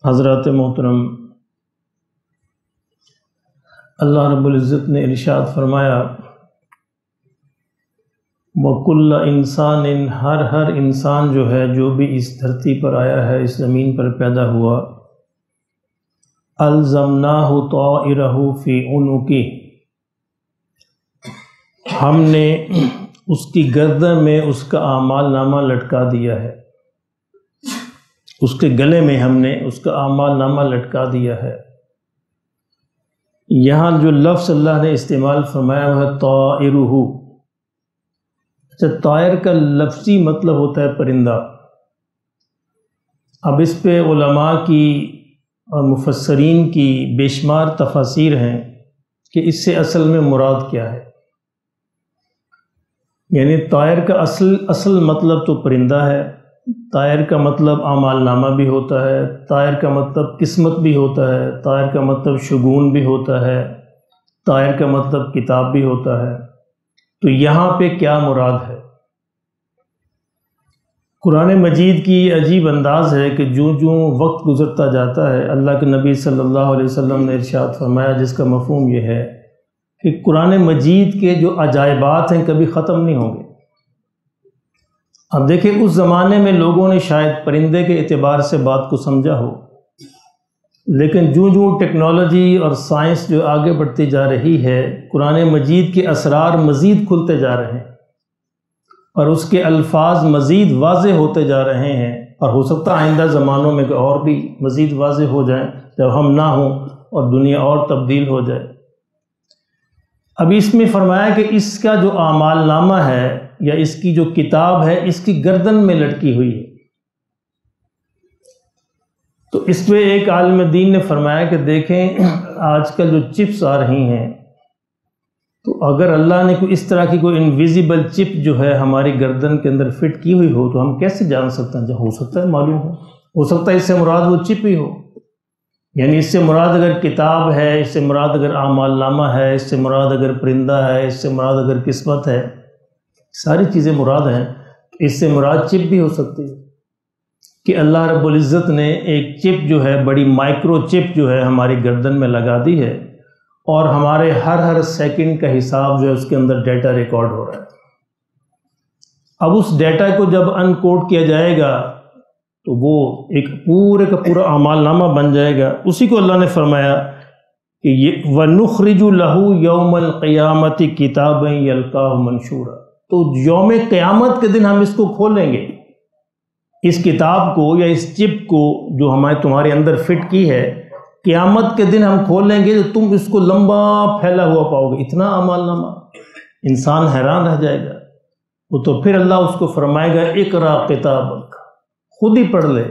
حضرات محترم، اللہ رب العزت نے ارشاد فرمایا وَكُلَّ إِنسَانٍ ہر انسان جو ہے، جو بھی اس دھرتی پر آیا ہے، اس زمین پر پیدا ہوا، أَلْزَمْنَاهُ طَائِرَهُ فِي عُنُقِهِ، ہم نے اس کی گردن میں اس کا اعمال نامہ لٹکا دیا ہے، اس کے گلے میں ہم نے اس کا اعمال نامہ لٹکا دیا ہے۔ یہاں جو لفظ اللہ نے استعمال فرمایا وہ ہے طائرہ۔ اچھا، طائر کا لفظی مطلب ہوتا ہے پرندہ۔ اب اس پہ علماء کی اور مفسرین کی بے شمار تفاسیر ہیں کہ اس سے اصل میں مراد کیا ہے۔ یعنی طائر کا اصل مطلب تو پرندہ ہے، طائر کا مطلب اعمال نامہ بھی ہوتا ہے، طائر کا مطلب قسمت بھی ہوتا ہے، طائر کا مطلب شگون بھی ہوتا ہے، طائر کا مطلب کتاب بھی ہوتا ہے۔ تو یہاں پہ کیا مراد ہے؟ قرآن مجید کی عجیب انداز ہے کہ جو وقت گزرتا جاتا ہے، اللہ کے نبی صلی اللہ علیہ وسلم نے ارشاد فرمایا، جس کا مفہوم یہ ہے کہ قرآن مجید کے جو عجائبات ہیں کبھی ختم نہیں ہوں گے۔ اب دیکھیں، اس زمانے میں لوگوں نے شاید پرندے کے اعتبار سے بات کو سمجھا ہو، لیکن جو ٹیکنالوجی اور سائنس جو آگے بڑھتی جا رہی ہے، قرآن مجید کے اسرار مزید کھلتے جا رہے ہیں اور اس کے الفاظ مزید واضح ہوتے جا رہے ہیں، اور ہو سکتا ہے آئندہ زمانوں میں کہ اور بھی مزید واضح ہو جائیں جب ہم نہ ہوں اور دنیا اور تبدیل ہو جائے۔ اب اس میں فرمایا کہ اس کا جو اعمال نامہ ہے یا اس کی جو کتاب ہے، اس کی گردن میں لٹکی ہوئی ہے۔ تو اس پہ ایک عالم دین نے فرمایا کہ دیکھیں، آج کل جو چپس آ رہی ہیں، تو اگر اللہ نے کوئی اس طرح کی کوئی انویزیبل چپ جو ہے ہماری گردن کے اندر فٹ کی ہوئی ہو، تو ہم کیسے جان سکتے ہیں؟ جو ہو سکتا ہے معلوم ہو سکتا ہے اس سے مراد وہ چپ ہی ہو۔ یعنی اس سے مراد اگر کتاب ہے، اس سے مراد اگر اعمال نامہ ہے، اس سے مراد اگر پرندہ ہے، اس سے مراد اگر قسمت ہے، ساری چیزیں مراد ہیں۔ اس سے مراد چپ بھی ہو سکتی ہے کہ اللہ رب العزت نے ایک چپ جو ہے، بڑی مائکرو چپ جو ہے ہماری گردن میں لگا دی ہے، اور ہمارے ہر سیکنڈ کا حساب جو ہے اس کے اندر ڈیٹا ریکارڈ ہو رہا ہے۔ اب اس ڈیٹا کو جب ان کوڈ کیا جائے گا تو وہ ایک پورے کا پورا اعمال نامہ بن جائے گا۔ اسی کو اللہ نے فرمایا کہ یہ وَنُخْرِجُ لَهُ يَوْمَ الْقِيَامَةِ كِتَابًا يَلْقَاهُ مَنْشُورًا، تو یوم قیامت کے دن ہم اس کو کھولیں گے، اس کتاب کو یا اس چپ کو جو ہمارے تمہارے اندر فٹ کی ہے، قیامت کے دن ہم کھولیں گے تو تم اس کو لمبا پھیلا ہوا پاؤ گے، اتنا اعمال نامہ۔ انسان حیران رہ جائے گا۔ وہ تو پھر اللہ اس کو فرمائے گا اقرا کتابک، خود ہی پڑھ لے۔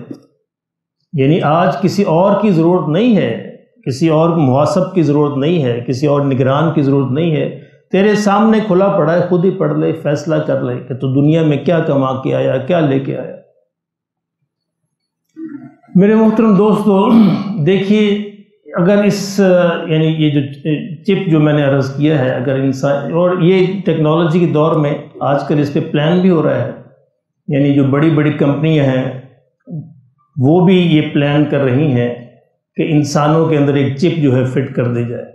یعنی آج کسی اور کی ضرورت نہیں ہے، کسی اور محاسب کی ضرورت نہیں ہے، کسی اور نگران کی ضرورت نہیں ہے، تیرے سامنے کھلا پڑا ہے، خود ہی پڑھ لے، فیصلہ کر لے کہ تو دنیا میں کیا کما کے آیا، کیا لے کے آیا۔ میرے محترم دوستو، دیکھیے، اگر یعنی یہ جو چپ جو میں نے عرض کیا ہے، اگر انسان، اور یہ ٹیکنالوجی کے دور میں آج کل اس پہ پلان بھی ہو رہا ہے، یعنی جو بڑی بڑی کمپنیاں ہیں وہ بھی یہ پلان کر رہی ہیں کہ انسانوں کے اندر ایک چپ جو ہے فٹ کر دی جائے،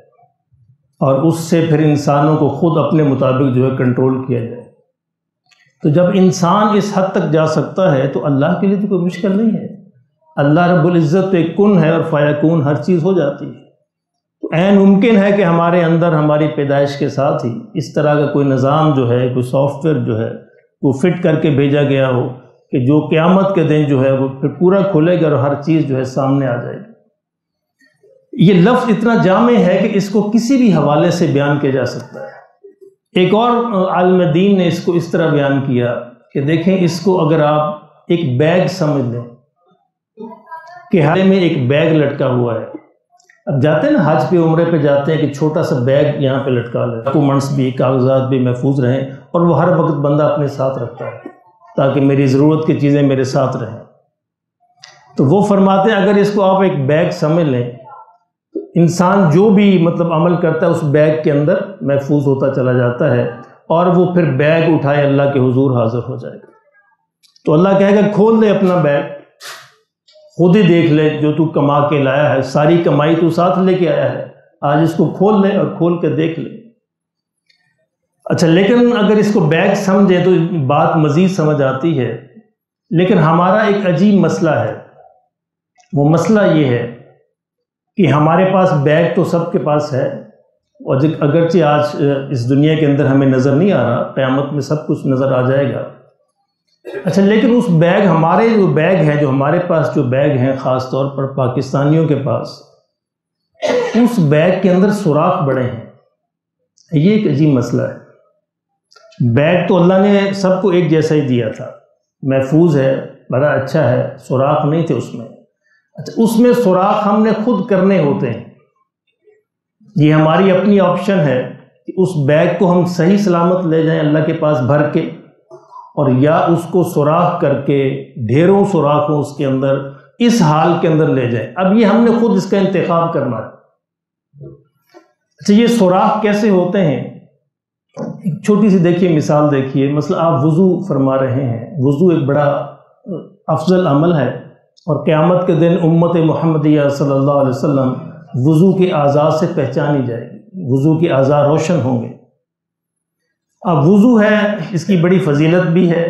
اور اس سے پھر انسانوں کو خود اپنے مطابق جو ہے کنٹرول کیا جائے۔ تو جب انسان اس حد تک جا سکتا ہے تو اللہ کے لیے تو کوئی مشکل نہیں ہے۔ اللہ رب العزت تو ایک کن ہے اور فیکون، ہر چیز ہو جاتی ہے۔ تو عین ممکن ہے کہ ہمارے اندر ہماری پیدائش کے ساتھ ہی اس طرح کا کوئی نظام جو ہے، کوئی سافٹ ویئر جو ہے وہ فٹ کر کے بھیجا گیا ہو کہ جو قیامت کے دن جو ہے وہ پھر پورا کھلے گا اور ہر چیز جو ہے سامنے آ جائے گی۔ یہ لفظ اتنا جامع ہے کہ اس کو کسی بھی حوالے سے بیان کیا جا سکتا ہے۔ ایک اور عالم دین نے اس کو اس طرح بیان کیا کہ دیکھیں، اس کو اگر آپ ایک بیگ سمجھ لیں کہ ہر میں ایک بیگ لٹکا ہوا ہے۔ اب جاتے ہیں نا حج پہ، عمرے پہ جاتے ہیں کہ چھوٹا سا بیگ یہاں پہ لٹکا لے، ڈاکومنٹس بھی، کاغذات بھی محفوظ رہیں، اور وہ ہر وقت بندہ اپنے ساتھ رکھتا ہے تاکہ میری ضرورت کی چیزیں میرے ساتھ رہیں۔ تو وہ فرماتے ہیں اگر اس کو آپ ایک بیگ سمجھ لیں، تو انسان جو بھی مطلب عمل کرتا ہے اس بیگ کے اندر محفوظ ہوتا چلا جاتا ہے، اور وہ پھر بیگ اٹھائے اللہ کے حضور حاضر ہو جائے گا۔ تو اللہ کہے گا کھول دے اپنا بیگ، خود ہی دیکھ لے جو تو کما کے لایا ہے، ساری کمائی تو ساتھ لے کے آیا ہے، آج اس کو کھول لے اور کھول کے دیکھ لے۔ اچھا، لیکن اگر اس کو بیگ سمجھے تو بات مزید سمجھ آتی ہے، لیکن ہمارا ایک عجیب مسئلہ ہے۔ وہ مسئلہ یہ ہے کہ ہمارے پاس بیگ تو سب کے پاس ہے، اور اگرچہ آج اس دنیا کے اندر ہمیں نظر نہیں آ رہا، قیامت میں سب کچھ نظر آ جائے گا۔ اچھا، لیکن اس بیگ، ہمارے جو بیگ ہے، جو ہمارے پاس جو بیگ ہیں، خاص طور پر پاکستانیوں کے پاس، اس بیگ کے اندر سوراخ بڑے ہیں۔ یہ ایک عجیب مسئلہ ہے۔ بیگ تو اللہ نے سب کو ایک جیسا ہی دیا تھا، محفوظ ہے، بڑا اچھا ہے، سوراخ نہیں تھے اس میں۔ اچھا، اس میں سوراخ ہم نے خود کرنے ہوتے ہیں۔ یہ ہماری اپنی آپشن ہے کہ اس بیگ کو ہم صحیح سلامت لے جائیں اللہ کے پاس بھر کے، اور یا اس کو سوراخ کر کے ڈھیروں سوراخ ہوں اس کے اندر، اس حال کے اندر لے جائیں۔ اب یہ ہم نے خود اس کا انتخاب کرنا ہے۔ اچھا، یہ سوراخ کیسے ہوتے ہیں؟ ایک چھوٹی سی دیکھیے مثال دیکھیے، مثلا آپ وضو فرما رہے ہیں، وضو ایک بڑا افضل عمل ہے، اور قیامت کے دن امت محمدیہ صلی اللہ علیہ وسلم وضو کے اعضاء سے پہچانی جائے گی، وضو کے اعضاء روشن ہوں گے۔ اب وضو ہے، اس کی بڑی فضیلت بھی ہے،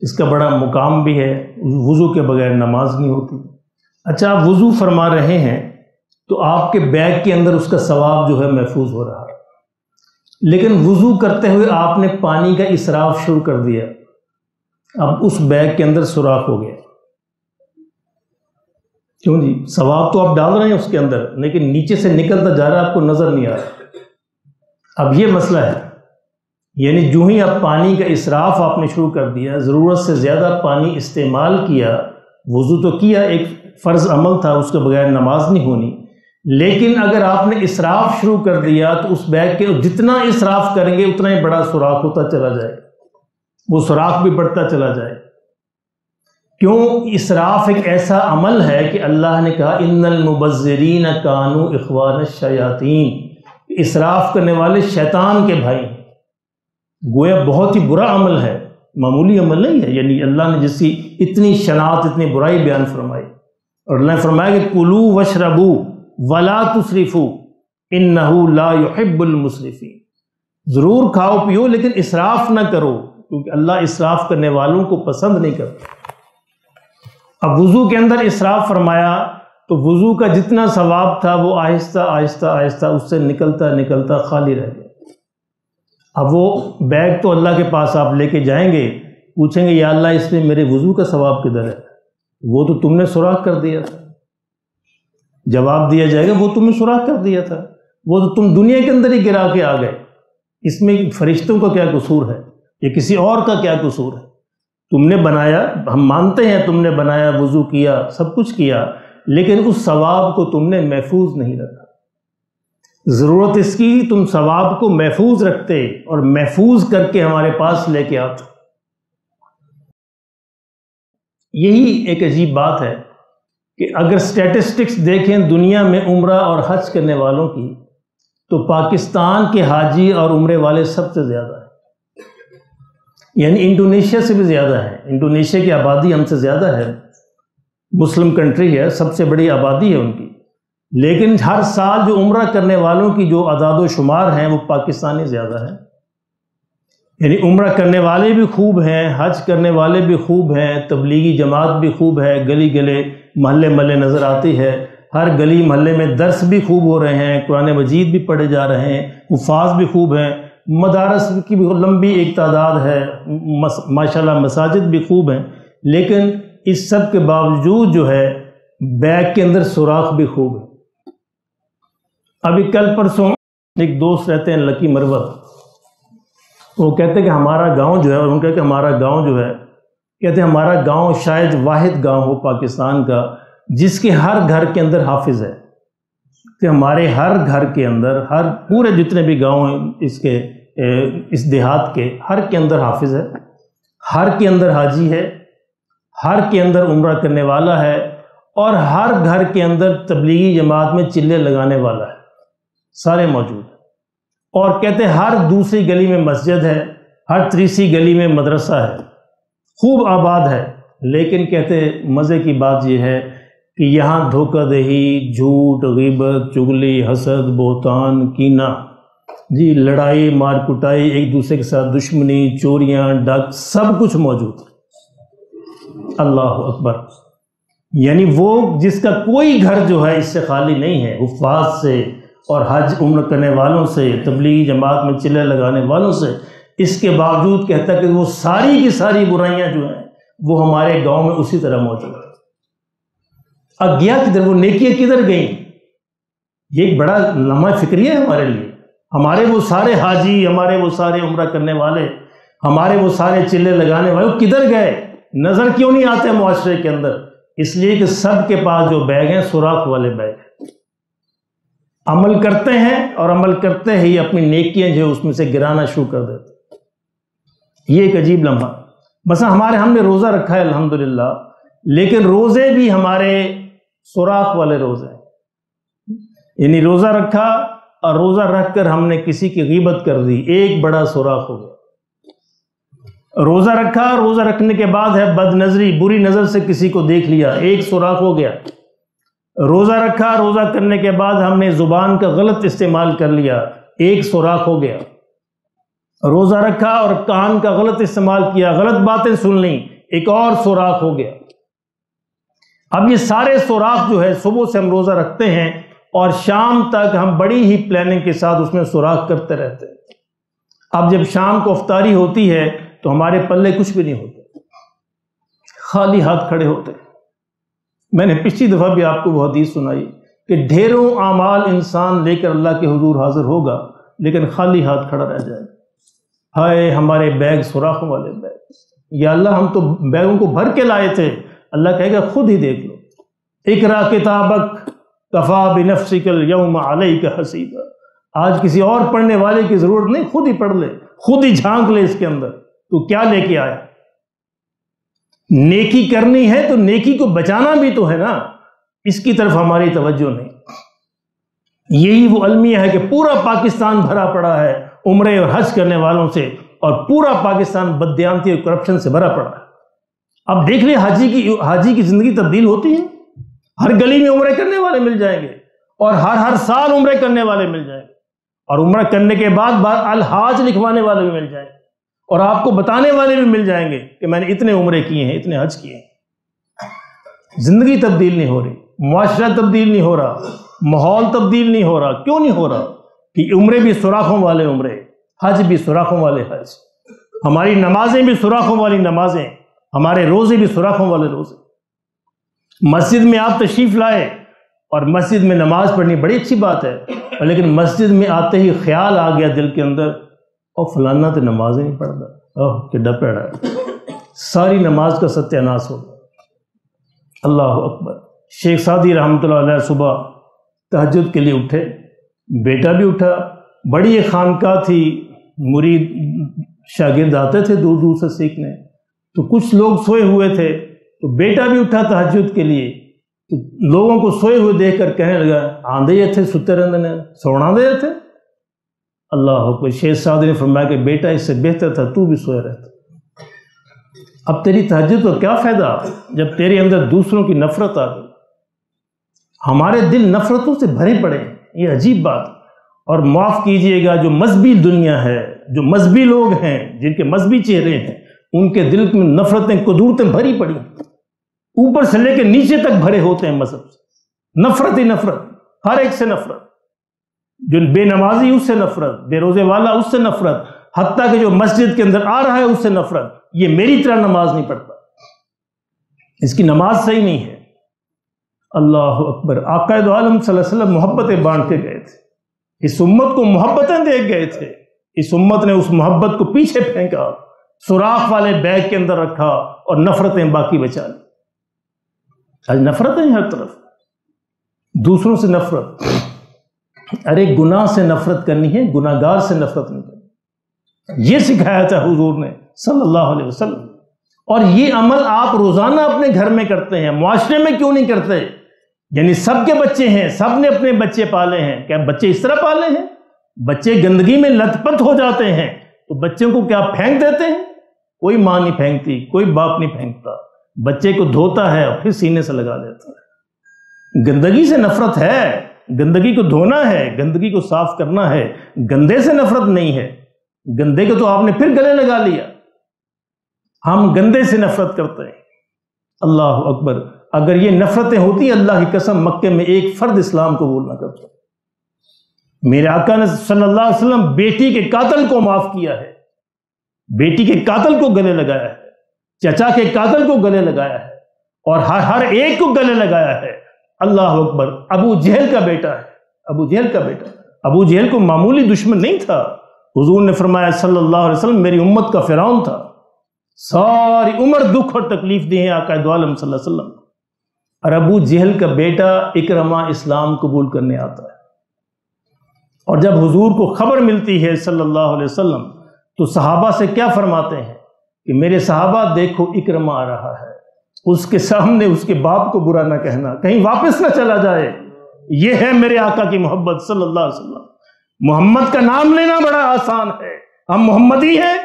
اس کا بڑا مقام بھی ہے، وضو کے بغیر نماز نہیں ہوتی۔ اچھا، آپ وضو فرما رہے ہیں تو آپ کے بیگ کے اندر اس کا ثواب جو ہے محفوظ ہو رہا ہے، لیکن وضو کرتے ہوئے آپ نے پانی کا اسراف شروع کر دیا، اب اس بیگ کے اندر سوراخ ہو گیا۔ کیوں جی؟ ثواب تو آپ ڈال رہے ہیں اس کے اندر، لیکن نیچے سے نکلتا جا رہا ہے، آپ کو نظر نہیں آ رہا۔ اب یہ مسئلہ ہے، یعنی جو ہی اب پانی کا اسراف آپ نے شروع کر دیا، ضرورت سے زیادہ پانی استعمال کیا، وضو تو کیا، ایک فرض عمل تھا، اس کے بغیر نماز نہیں ہونی، لیکن اگر آپ نے اسراف شروع کر دیا تو اس بیگ کے جتنا اسراف کریں گے اتنا ہی بڑا سوراخ ہوتا چلا جائے گا، وہ سوراخ بھی بڑھتا چلا جائے۔ کیوں؟ اسراف ایک ایسا عمل ہے کہ اللہ نے کہا ان المبذرین کانوا اخوان الشیاطین، اسراف کرنے والے شیطان کے بھائی ہیں۔ گویا بہت ہی برا عمل ہے، معمولی عمل نہیں ہے، یعنی اللہ نے جس کی اتنی شناعت، اتنی برائی بیان فرمائی، اور اللہ نے فرمایا کہ کلوا واشربوا ولا تسرفوا انہ لا یحب المسرفین، ضرور کھاؤ پیو لیکن اسراف نہ کرو، کیونکہ اللہ اسراف کرنے والوں کو پسند نہیں کرتا۔ اب وضو کے اندر اسراف فرمایا تو وضو کا جتنا ثواب تھا وہ آہستہ آہستہ آہستہ اس سے نکلتا نکلتا خالی رہ گیا۔ اب وہ بیگ تو اللہ کے پاس آپ لے کے جائیں گے، پوچھیں گے یا اللہ اس میں میرے وضو کا ثواب کدھر ہے؟ وہ تو تم نے سوراخ کر دیا تھا۔ جواب دیا جائے گا وہ تم نے سوراخ کر دیا تھا، وہ تو تم دنیا کے اندر ہی گرا کے آ گئے، اس میں فرشتوں کا کیا قصور ہے یا کسی اور کا کیا قصور ہے؟ تم نے بنایا، ہم مانتے ہیں تم نے بنایا، وضو کیا، سب کچھ کیا، لیکن اس ثواب کو تم نے محفوظ نہیں رکھا۔ ضرورت اس کی تم ثواب کو محفوظ رکھتے اور محفوظ کر کے ہمارے پاس لے کے آتے۔ یہی ایک عجیب بات ہے کہ اگر سٹیٹسٹکس دیکھیں دنیا میں عمرہ اور حج کرنے والوں کی، تو پاکستان کے حاجی اور عمرے والے سب سے زیادہ ہیں، یعنی انڈونیشیا سے بھی زیادہ ہے۔ انڈونیشیا کی آبادی ہم سے زیادہ ہے، مسلم کنٹری ہے، سب سے بڑی آبادی ہے ان کی، لیکن ہر سال جو عمرہ کرنے والوں کی جو اعداد و شمار ہیں وہ پاکستانی زیادہ ہیں۔ یعنی عمرہ کرنے والے بھی خوب ہیں، حج کرنے والے بھی خوب ہیں، تبلیغی جماعت بھی خوب ہے، گلی گلے محلے محلے نظر آتی ہے، ہر گلی محلے میں درس بھی خوب ہو رہے ہیں، قرآن مجید بھی پڑھے جا رہے ہیں، حفاظ بھی خوب ہیں، مدارس کی بھی لمبی ایک تعداد ہے، ماشاءاللہ مساجد بھی خوب ہیں، لیکن اس سب کے باوجود جو ہے بیگ کے اندر سوراخ بھی خوب ہے۔ ابھی کل پرسوں ایک دوست رہتے ہیں لکی مرور، وہ کہتے ہیں کہ ہمارا گاؤں جو ہے، اور ان کا کہ ہمارا گاؤں جو ہے، کہتے ہیں ہمارا گاؤں شاید واحد گاؤں ہو پاکستان کا جس کے ہر گھر کے اندر حافظ ہے، کہ ہمارے ہر گھر کے اندر، ہر پورے جتنے بھی گاؤں ہیں اس دیہات کے، ہر کے اندر حافظ ہے، ہر کے اندر حاجی ہے، ہر کے اندر عمرہ کرنے والا ہے، اور ہر گھر کے اندر تبلیغی جماعت میں چلے لگانے والا ہے، سارے موجود ہیں۔ اور کہتے ہیں ہر دوسری گلی میں مسجد ہے، ہر تیسری گلی میں مدرسہ ہے، خوب آباد ہے، لیکن کہتے مزے کی بات یہ ہے کہ یہاں دھوکہ دہی، جھوٹ، غیبت، چغلی، حسد، بہتان، کینہ، جی لڑائی، مار کٹائی، ایک دوسرے کے ساتھ دشمنی، چوریاں، ڈاک، سب کچھ موجود ہے۔ اللہ اکبر۔ یعنی وہ جس کا کوئی گھر جو ہے اس سے خالی نہیں ہے، حفاظ سے اور حج عمرہ کرنے والوں سے، تبلیغی جماعت میں چلے لگانے والوں سے، اس کے باوجود کہتا ہے کہ وہ ساری کی ساری برائیاں جو ہیں وہ ہمارے گاؤں میں اسی طرح موجود ہیں۔ اب گیا کدھر؟ وہ نیکیاں کدھر گئیں؟ یہ ایک بڑا لمحہ فکریہ ہے ہمارے لیے۔ ہمارے وہ سارے حاجی، ہمارے وہ سارے عمرہ کرنے والے، ہمارے وہ سارے چلے لگانے والے، وہ کدھر گئے؟ نظر کیوں نہیں آتے معاشرے کے اندر؟ اس لیے کہ سب کے پاس جو بیگ ہیں سوراخ والے بیگ ہیں، عمل کرتے ہیں اور عمل کرتے ہی اپنی نیکیاں جو اس میں سے گرانا شروع کر دیتے۔ یہ ایک عجیب لمحہ۔ مثلا ہم نے روزہ رکھا ہے الحمدللہ، لیکن روزے بھی ہمارے سوراخ والے روزے ہیں۔ یعنی روزہ رکھا اور روزہ رکھ کر ہم نے کسی کی غیبت کر دی، ایک بڑا سوراخ ہو گیا۔ روزہ رکھا، روزہ رکھنے کے بعد ہے بد نظری، بری نظر سے کسی کو دیکھ لیا، ایک سوراخ ہو گیا۔ روزہ رکھا، روزہ کرنے کے بعد ہم نے زبان کا غلط استعمال کر لیا، ایک سوراخ ہو گیا۔ روزہ رکھا اور کان کا غلط استعمال کیا، غلط باتیں سن لیں، ایک اور سوراخ ہو گیا۔ اب یہ سارے سوراخ جو ہے صبح سے ہم روزہ رکھتے ہیں اور شام تک ہم بڑی ہی پلاننگ کے ساتھ اس میں سوراخ کرتے رہتے ہیں۔ اب جب شام کو افطاری ہوتی ہے تو ہمارے پلے کچھ بھی نہیں ہوتے، خالی ہاتھ کھڑے ہوتے ہیں۔ میں نے پچھلی دفعہ بھی آپ کو وہ حدیث سنائی کہ ڈھیروں اعمال انسان لے کر اللہ کے حضور حاضر ہوگا لیکن خالی ہاتھ کھڑا رہ جائے گا۔ ہائے ہمارے بیگ سوراخوں والے بیگ، یا اللہ ہم تو بیگوں کو بھر کے لائے تھے۔ اللہ کہے گا خود ہی دیکھ لو، اقرا کتابک کفا بنفسک اليوم علیک حسیبا۔ آج کسی اور پڑھنے والے کی ضرورت نہیں، خود ہی پڑھ لے، خود ہی جھانک لے اس کے اندر تو کیا لے کے آیا۔ نیکی کرنی ہے تو نیکی کو بچانا بھی تو ہے نا، اس کی طرف ہماری توجہ نہیں۔ یہی وہ المیہ ہے کہ پورا پاکستان بھرا پڑا ہے عمرے اور حج کرنے والوں سے، اور پورا پاکستان بددیانتی اور کرپشن سے بھرا پڑا ہے۔ اب دیکھ لیں حاجی کی زندگی تبدیل ہوتی ہے، ہر گلی میں عمرے کرنے والے مل جائیں گے اور ہر سال عمرے کرنے والے مل جائیں گے، اور عمرہ کرنے کے بعد الحاج لکھوانے والے بھی مل جائیں گے، اور آپ کو بتانے والے بھی مل جائیں گے کہ میں نے اتنے عمرے کیے ہیں، اتنے حج کیے ہیں۔ زندگی تبدیل نہیں ہو رہی، معاشرہ تبدیل نہیں ہو رہا، ماحول تبدیل نہیں ہو رہا۔ کیوں نہیں ہو رہا؟ کہ عمرے بھی سوراخوں والے عمرے، حج بھی سوراخوں والے حج، ہماری نمازیں بھی سوراخوں والی نمازیں، ہمارے روزے بھی سوراخوں والے روزے۔ مسجد میں آپ تشریف لائے اور مسجد میں نماز پڑھنی بڑی اچھی بات ہے، لیکن مسجد میں آتے ہی خیال آ گیا دل کے اندر، اور فلانا تو نماز ہی نہیں پڑھتا، کڈا پیڑا ہے، ساری نماز کا ستیہ ناس ہو گیا۔ اللہ اکبر۔ شیخ سعدی رحمۃ اللہ علیہ صبح تہجد کے لیے اٹھے، بیٹا بھی اٹھا، بڑی ایک خانقاہ تھی، مرید شاگرد آتے تھے دور دور سے سیکھنے، تو کچھ لوگ سوئے ہوئے تھے تو بیٹا بھی اٹھا تہجد کے لیے، تو لوگوں کو سوئے ہوئے دیکھ کر کہنے لگا آندے یہ تھے ستے رہنے سونا دے تھے۔ اللہ اکبر۔ شیخ سعدی نے فرمایا کہ بیٹا اس سے بہتر تھا تو بھی سوئے رہتا۔ اب تیری تہجد کا کیا فائدہ جب تیرے اندر دوسروں کی نفرت آ گئی۔ ہمارے دل نفرتوں سے بھرے پڑے ہیں، یہ عجیب بات۔ اور معاف کیجئے گا، جو مذہبی دنیا ہے، جو مذہبی لوگ ہیں، جن کے مذہبی چہرے ہیں، ان کے دل میں نفرتیں قدورتیں بھری پڑی، اوپر سے لے کے نیچے تک بھرے ہوتے ہیں مذہب سے، نفرت ہی نفرت، ہر ایک سے نفرت، جو بے نمازی اس سے نفرت، بے روزے والا اس سے نفرت، حتیٰ کہ جو مسجد کے اندر آ رہا ہے اس سے نفرت، یہ میری طرح نماز نہیں پڑھتا، اس کی نماز صحیح نہیں ہے۔ اللہ اکبر۔ آقا دو عالم صلی اللہ علیہ وسلم محبتیں بانٹ کے گئے تھے، اس امت کو محبتیں دے گئے تھے، اس امت نے اس محبت کو پیچھے پھینکا، سوراخ والے بیگ کے اندر رکھا اور نفرتیں باقی بچا لی۔ آج نفرتیں ہیں ہر طرف، دوسروں سے نفرت۔ ارے گناہ سے نفرت کرنی ہے، گناہ گار سے نفرت نہیں کرنی، یہ سکھایا تھا حضور نے صلی اللہ علیہ وسلم۔ اور یہ عمل آپ روزانہ اپنے گھر میں کرتے ہیں، معاشرے میں کیوں نہیں کرتے؟ یعنی سب کے بچے ہیں، سب نے اپنے بچے پالے ہیں، کیا بچے اس طرح پالے ہیں؟ بچے گندگی میں لت پت ہو جاتے ہیں تو بچوں کو کیا پھینک دیتے ہیں؟ کوئی ماں نہیں پھینکتی، کوئی باپ نہیں پھینکتا، بچے کو دھوتا ہے اور پھر سینے سے لگا دیتا ہے۔ گندگی سے نفرت ہے، گندگی کو دھونا ہے، گندگی کو صاف کرنا ہے، گندے سے نفرت نہیں ہے۔ گندے کو تو آپ نے پھر گلے لگا لیا، ہم گندے سے نفرت کرتے ہیں۔ اللہ اکبر، اگر یہ نفرتیں ہوتی، اللہ کی قسم مکے میں ایک فرد اسلام قبول نہ کرتا۔ میرے آقا نے صلی اللہ علیہ وسلم بیٹی کے قاتل کو معاف کیا ہے، بیٹی کے قاتل کو گلے لگایا ہے، چچا کے قاتل کو گلے لگایا ہے، اور ہر ایک کو گلے لگایا ہے۔ اللہ اکبر، ابو جہل کا بیٹا ہے، ابو جہل کا بیٹا، ابو جہل کو معمولی دشمن نہیں تھا۔ حضور نے فرمایا صلی اللہ علیہ وسلم میری امت کا فرعون تھا، ساری عمر دکھ اور تکلیف دی ہے آقا دو عالم صلی اللہ علیہ وسلم، اور ابو جہل کا بیٹا اکرمہ اسلام قبول کرنے آتا ہے۔ اور جب حضور کو خبر ملتی ہے صلی اللہ علیہ وسلم تو صحابہ سے کیا فرماتے ہیں کہ میرے صحابہ دیکھو اکرمہ آ رہا ہے، اس کے سامنے اس کے باپ کو برا نہ کہنا، کہیں واپس نہ چلا جائے۔ یہ ہے میرے آقا کی محبت صلی اللہ علیہ وسلم۔ محمد کا نام لینا بڑا آسان ہے، ہم محمدی ہیں،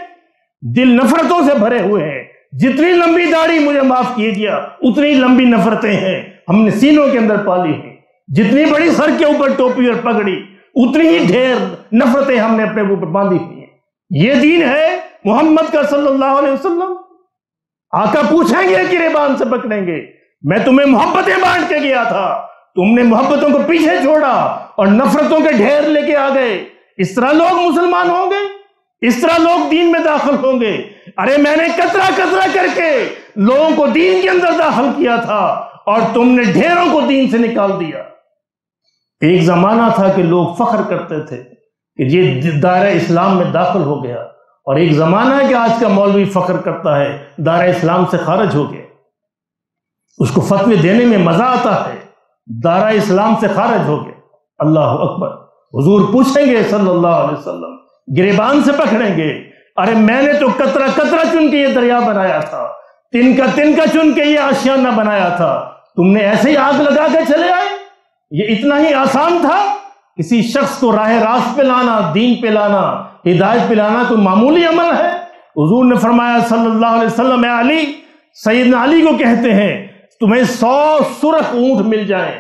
دل نفرتوں سے بھرے ہوئے ہیں۔ جتنی لمبی داڑھی مجھے معاف کیے دیا، اتنی لمبی نفرتیں ہیں ہم نے سینوں کے اندر پالی ہیں۔ جتنی بڑی سر کے اوپر ٹوپی اور پگڑی، اتنی ہی ڈھیر نفرتیں ہم نے اپنے اوپر باندھی ہوئی ہیں۔ یہ دین ہے محمد کا صلی اللہ علیہ وسلم۔ آقا پوچھیں گے گریبان سے پکڑیں گے، میں تمہیں محبتیں بانٹ کے گیا تھا، تم نے محبتوں کو پیچھے چھوڑا اور نفرتوں کے ڈھیر لے کے آ گئے۔ اس طرح لوگ مسلمان ہوں گے، اس طرح لوگ دین میں داخل ہوں گے۔ ارے میں نے قطرہ قطرہ کر کے لوگوں کو دین کے اندر داخل کیا تھا اور تم نے ڈھیروں کو دین سے نکال دیا۔ ایک زمانہ تھا کہ لوگ فخر کرتے تھے کہ یہ دائرہ اسلام میں داخل ہو گیا، اور ایک زمانہ ہے کہ آج کا مولوی فخر کرتا ہے دائرہ اسلام سے خارج ہو گیا، اس کو فتوی دینے میں مزہ آتا ہے، دائرہ اسلام سے خارج ہو گیا۔ اللہ اکبر، حضور پوچھیں گے صلی اللہ علیہ وسلم، گریبان سے پکڑیں گے، ارے میں نے تو قطرہ قطرہ چن کے یہ دریا بنایا تھا، تن کا چن کے یہ آشیانہ بنایا تھا، تم نے ایسے ہی آگ لگا کے چلے آئے؟ یہ اتنا ہی آسان تھا؟ کسی شخص کو راہ راست پہ لانا، دین پہ لانا، ہدایت پہ لانا کوئی معمولی عمل ہے؟ حضور نے فرمایا صلی اللہ علیہ وسلم، اے علی، سیدنا علی کو کہتے ہیں تمہیں 100 سرخ اونٹ مل جائیں،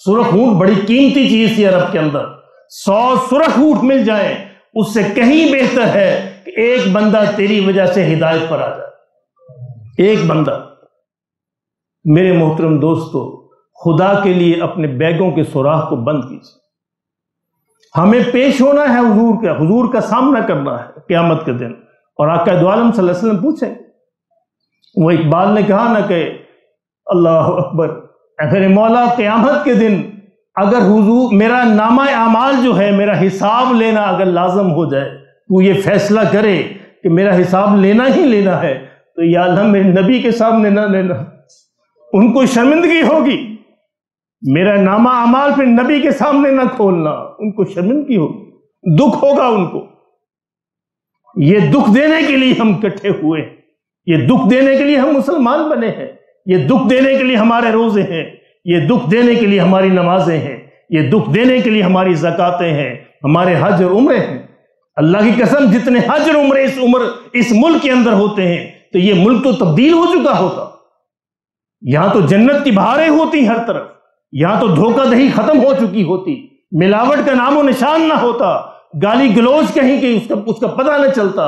سرخ اونٹ بڑی قیمتی چیز تھی عرب کے اندر، 100 سرخ اونٹ مل جائیں، اس سے کہیں بہتر ہے کہ ایک بندہ تیری وجہ سے ہدایت پر آ جائے، ایک بندہ۔ میرے محترم دوستو، خدا کے لیے اپنے بیگوں کے سوراخ کو بند کیجیے۔ ہمیں پیش ہونا ہے حضور کا سامنا کرنا ہے قیامت کے دن، اور آقا دو عالم صلی اللہ علیہ وسلم پوچھیں۔ وہ اقبال نے کہا نا کہ اللہ اکبر، اے مولا قیامت کے دن اگر حضور میرا نامہ اعمال جو ہے، میرا حساب لینا اگر لازم ہو جائے، تو یہ فیصلہ کرے کہ میرا حساب لینا ہی لینا ہے، تو یا اللہ میرے نبی کے سامنے نہ لینا، ان کو شرمندگی ہوگی۔ میرا نامہ اعمال پہ نبی کے سامنے نہ کھولنا، ان کو شرمندگی ہوگی، دکھ ہوگا ان کو۔ یہ دکھ دینے کے لیے ہم اکٹھے ہوئے ہیں، یہ دکھ دینے کے لیے ہم مسلمان بنے ہیں، یہ دکھ دینے کے لیے ہمارے روزے ہیں، یہ دکھ دینے کے لیے ہماری نمازیں ہیں، یہ دکھ دینے کے لیے ہماری زکاتیں ہیں، ہمارے حج اور عمرے ہیں۔ اللہ کی قسم، جتنے حج اور عمرے اس ملک کے اندر ہوتے ہیں تو یہ ملک تو تبدیل ہو چکا ہوتا۔ یہاں تو جنت کی بہاریں ہوتی ہر طرف، یہاں تو دھوکہ دہی ختم ہو چکی ہوتی، ملاوٹ کا نام و نشان نہ ہوتا، گالی گلوچ کہیں کہ اس کا پتہ نہ چلتا،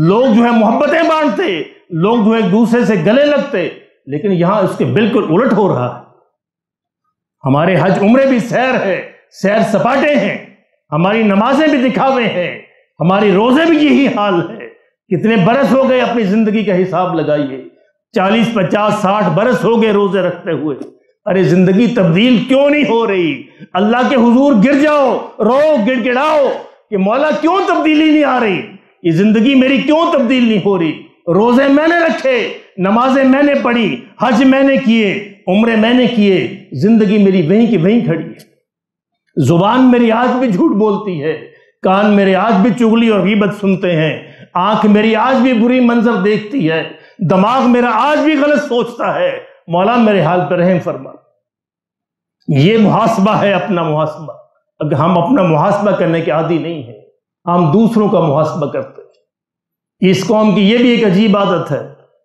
لوگ جو ہے محبتیں بانٹتے، لوگ جو ہے ایک دوسرے سے گلے لگتے، لیکن یہاں اس کے بالکل الٹ ہو رہا ہے۔ ہمارے حج عمرے بھی سیر ہے، سیر سپاٹے ہیں، ہماری نمازیں بھی دکھاوے ہیں، ہماری روزے بھی یہی حال ہے۔ کتنے برس ہو گئے اپنی زندگی کا حساب لگائیے، 40 50 60 برس ہو گئے روزے رکھتے ہوئے، ارے زندگی تبدیل کیوں نہیں ہو رہی؟ اللہ کے حضور گر جاؤ، رو گڑ گڑاؤ کہ مولا کیوں تبدیلی نہیں آ رہی؟ یہ زندگی میری کیوں تبدیل نہیں ہو رہی؟ روزے میں نے رکھے، نمازیں میں نے پڑھی، حج میں نے کیے، عمرے میں نے کیے، زندگی میری وہیں کی وہیں کھڑی ہے۔ زبان میری آج بھی جھوٹ بولتی ہے، کان میرے آج بھی چغلی اور غیبت سنتے ہیں، آنکھ میری آج بھی بری منظر دیکھتی ہے، دماغ میرا آج بھی غلط سوچتا ہے، مولا میرے حال پر رحم فرما۔ یہ محاسبہ ہے، اپنا محاسبہ۔ اگر ہم اپنا محاسبہ کرنے کے عادی نہیں ہیں، ہم دوسروں کا محاسبہ کرتے ہیں۔ اس قوم کی یہ بھی ایک عجیب عادت ہے،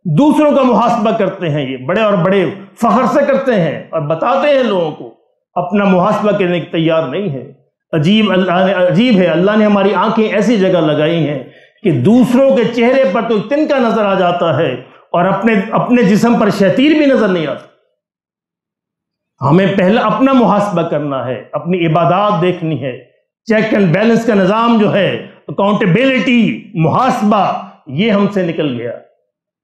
دوسروں کا محاسبہ کرتے ہیں، یہ بڑے اور بڑے فخر سے کرتے ہیں اور بتاتے ہیں لوگوں کو اپنا محاسبہ کرنے کی تیار نہیں ہے۔ عجیب ہے، اللہ نے ہماری آنکھیں ایسی جگہ لگائی ہیں کہ دوسروں کے چہرے پر تو تنکا نظر آ جاتا ہے اور اپنے جسم پر شیطیر بھی نظر نہیں آتا۔ ہمیں پہلا اپنا محاسبہ کرنا ہے، اپنی عبادات دیکھنی ہے، چیک اینڈ بیلنس کا نظام جو ہے، اکاؤنٹیبلٹی، محاسبہ، یہ ہم سے نکل گیا۔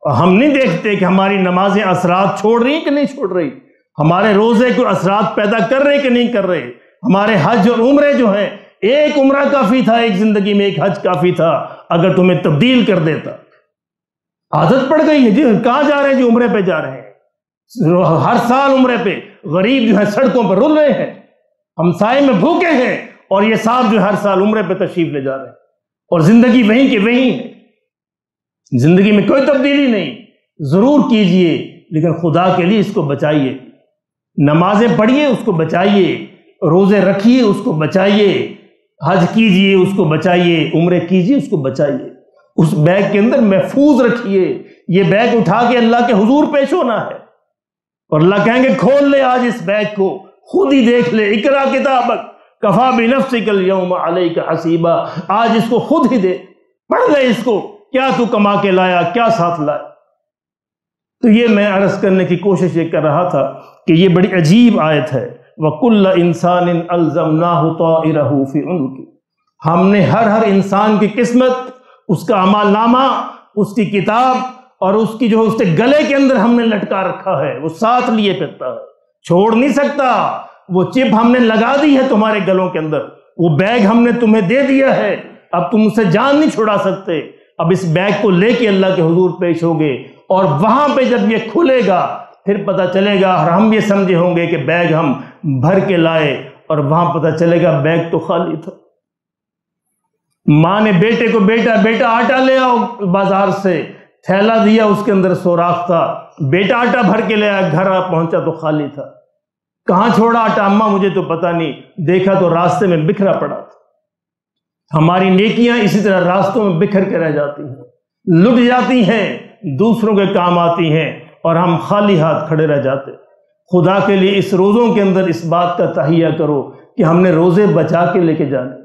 اور ہم نہیں دیکھتے کہ ہماری نمازیں اثرات چھوڑ رہی ہیں کہ نہیں چھوڑ رہی، ہمارے روزے کو اثرات پیدا کر رہے کہ نہیں کر رہے، ہمارے حج اور عمرے جو ہیں، ایک عمرہ کافی تھا ایک زندگی میں، ایک حج کافی تھا اگر تمہیں تبدیل کر دیتا۔ عادت پڑ گئی ہے جی، کہاں جا رہے ہیں جی؟ عمرے پہ جا رہے ہیں، ہر سال عمرے پہ۔ غریب جو ہے سڑکوں پر رل رہے ہیں، ہمسائے میں بھوکے ہیں، اور یہ صاحب جو ہر سال عمرے پہ تشریف لے جا رہے ہیں، اور زندگی وہیں کی وہیں ہے، زندگی میں کوئی تبدیلی نہیں۔ ضرور کیجئے لیکن خدا کے لیے اس کو بچائیے، نمازیں پڑھیے اس کو بچائیے، روزے رکھیے اس کو بچائیے، حج کیجئے اس کو بچائیے، عمرے کیجئے اس کو بچائیے، اس بیگ کے اندر محفوظ رکھیے۔ یہ بیگ اٹھا کے اللہ کے حضور پیش ہونا ہے، اور اللہ کہیں گے کھول لے آج اس بیگ کو، خود ہی دیکھ لے، اقرا کتابک کفا بنفسک اليوم علیک حسیبا، آج اس کو خود ہی دے، پڑھ لے اس کو، کیا تو کما کے لایا، کیا ساتھ لایا۔ تو یہ میں عرض کرنے کی کوشش یہ کر رہا تھا کہ یہ بڑی عجیب آیت ہے، وَكُلَّ إِنسَانٍ أَلْزَمْنَاهُ طَائِرَهُ فِي عُنُقِهِ، ہم نے ہر انسان کی قسمت، اس کا اعمال نامہ، اس کی کتاب اور اس کی جو اس کے گلے کے اندر ہم نے لٹکا رکھا ہے، وہ ساتھ لیے پھرتا ہے، چھوڑ نہیں سکتا۔ وہ چپ ہم نے لگا دی ہے تمہارے گلوں کے اندر، وہ بیگ ہم نے تمہیں دے دیا ہے، اب تم اسے جان نہیں چھڑا سکتے۔ اب اس بیگ کو لے کے اللہ کے حضور پیش ہوگے، اور وہاں پہ جب یہ کھلے گا پھر پتہ چلے گا، اور ہم یہ سمجھے ہوں گے کہ بیگ ہم بھر کے لائے، اور وہاں پتہ چلے گا بیگ تو خالی تھا۔ ماں نے بیٹے کو بیٹا آٹا لے آؤ بازار سے، تھیلا دیا، اس کے اندر سوراخ تھا، بیٹا آٹا بھر کے لے آیا، گھر پہنچا تو خالی تھا۔ کہاں چھوڑا آٹا اماں؟ مجھے تو پتہ نہیں، دیکھا تو راستے میں بکھرا پڑا تھا۔ ہماری نیکیاں اسی طرح راستوں میں بکھر کے رہ جاتی ہیں، لٹ جاتی ہیں، دوسروں کے کام آتی ہیں، اور ہم خالی ہاتھ کھڑے رہ جاتے۔ خدا کے لیے اس روزوں کے اندر اس بات کا تہیہ کرو کہ ہم نے روزے بچا کے لے کے جانے،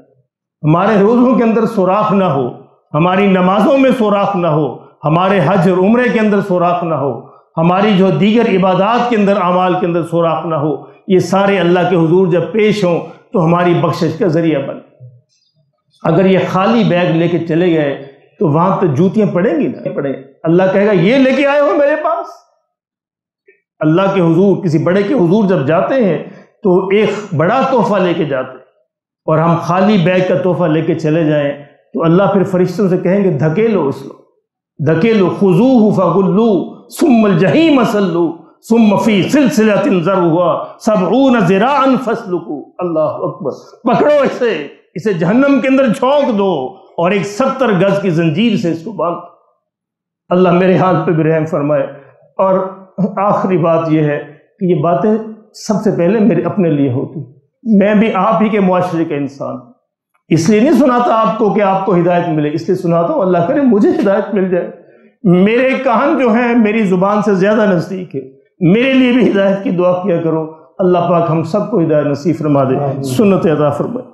ہمارے روزوں کے اندر سوراخ نہ ہو، ہماری نمازوں میں سوراخ نہ ہو، ہمارے حج اور عمرے کے اندر سوراخ نہ ہو، ہماری جو دیگر عبادات کے اندر، اعمال کے اندر سوراخ نہ ہو۔ یہ سارے اللہ کے حضور جب پیش ہوں تو ہماری بخشش کا ذریعہ بن۔ اگر یہ خالی بیگ لے کے چلے گئے تو وہاں تو جوتیاں پڑیں گی نہ پڑیں، اللہ کہے گا یہ لے کے آئے ہو میرے پاس۔ اللہ کے حضور، کسی بڑے کے حضور جب جاتے ہیں تو ایک بڑا تحفہ لے کے جاتے ہیں، اور ہم خالی بیگ کا تحفہ لے کے چلے جائیں تو اللہ پھر فرشتوں سے کہیں گے دھکیلو اس کو، دھکیلو، خذوہ فغلوہ ثم الجحیم صلوہ ثم فی سلسلۃ ذرعها 70 ذراعا فاسلکوہ۔ اللہ اکبر، پکڑو اسے جہنم کے اندر جھونک دو، اور ایک 70 گز کی زنجیر سے اس کو باندھ۔ اللہ میرے حال پہ بھی رحم فرمائے۔ اور آخری بات یہ ہے کہ یہ باتیں سب سے پہلے میرے اپنے لیے ہوتی، میں بھی آپ ہی کے معاشرے کا انسان، اس لیے نہیں سناتا آپ کو کہ آپ کو ہدایت ملے، اس لیے سناتا ہوں اللہ کرے مجھے ہدایت مل جائے۔ میرے کان جو ہیں میری زبان سے زیادہ نزدیک ہے، میرے لیے بھی ہدایت کی دعا کیا کرو، اللہ پاک ہم سب کو ہدایت نصیب فرما دے، سنت عطا فرمائے۔